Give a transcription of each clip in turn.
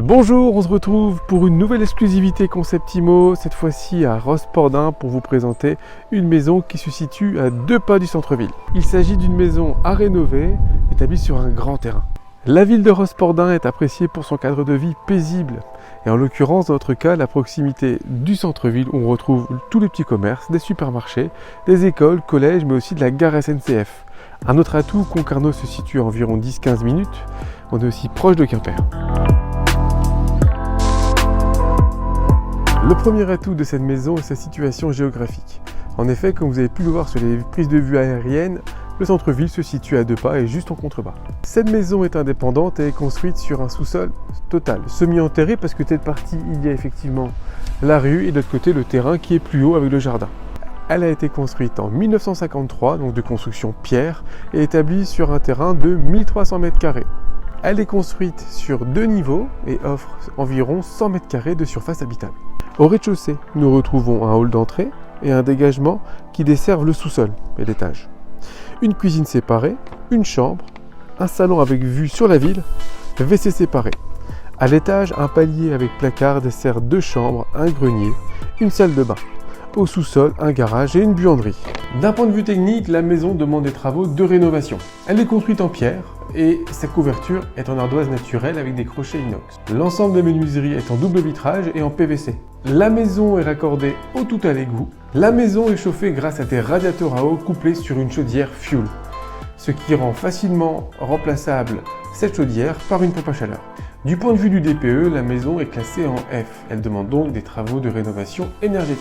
Bonjour, on se retrouve pour une nouvelle exclusivité Concept Immo, cette fois-ci à Rospordin pour vous présenter une maison qui se situe à 2 pas du centre-ville. Il s'agit d'une maison à rénover, établie sur un grand terrain. La ville de Rospordin est appréciée pour son cadre de vie paisible, et en l'occurrence dans notre cas la proximité du centre-ville où on retrouve tous les petits commerces, des supermarchés, des écoles, collèges, mais aussi de la gare SNCF. Un autre atout, Concarneau se situe à environ 10-15 minutes, on est aussi proche de Quimper. Le premier atout de cette maison est sa situation géographique. En effet, comme vous avez pu le voir sur les prises de vue aériennes, le centre-ville se situe à 2 pas et juste en contrebas. Cette maison est indépendante et est construite sur un sous-sol total, semi-enterré parce que de cette partie, il y a effectivement la rue et de l'autre côté le terrain qui est plus haut avec le jardin. Elle a été construite en 1953, donc de construction pierre, et établie sur un terrain de 1300 m². Elle est construite sur 2 niveaux et offre environ 100 m² de surface habitable. Au rez-de-chaussée, nous retrouvons un hall d'entrée et un dégagement qui desservent le sous-sol et l'étage. Une cuisine séparée, une chambre, un salon avec vue sur la ville, WC séparé. À l'étage, un palier avec placard dessert 2 chambres, un grenier, une salle de bain. Au sous-sol, un garage et une buanderie. D'un point de vue technique, la maison demande des travaux de rénovation. Elle est construite en pierre et sa couverture est en ardoise naturelle avec des crochets inox. L'ensemble des menuiseries est en double vitrage et en PVC. La maison est raccordée au tout à l'égout. La maison est chauffée grâce à des radiateurs à eau couplés sur une chaudière fuel, ce qui rend facilement remplaçable cette chaudière par une pompe à chaleur. Du point de vue du DPE, la maison est classée en F. Elle demande donc des travaux de rénovation énergétique.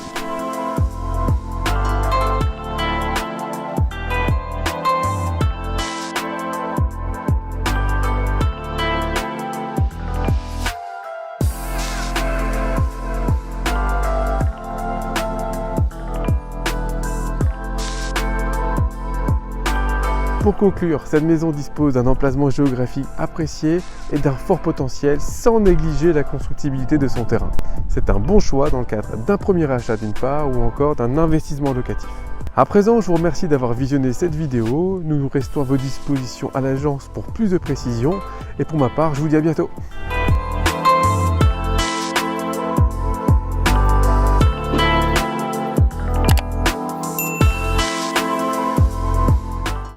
Pour conclure, cette maison dispose d'un emplacement géographique apprécié et d'un fort potentiel sans négliger la constructibilité de son terrain. C'est un bon choix dans le cadre d'un premier achat d'une part ou encore d'un investissement locatif. À présent, je vous remercie d'avoir visionné cette vidéo. Nous restons à vos dispositions à l'agence pour plus de précisions et pour ma part, je vous dis à bientôt.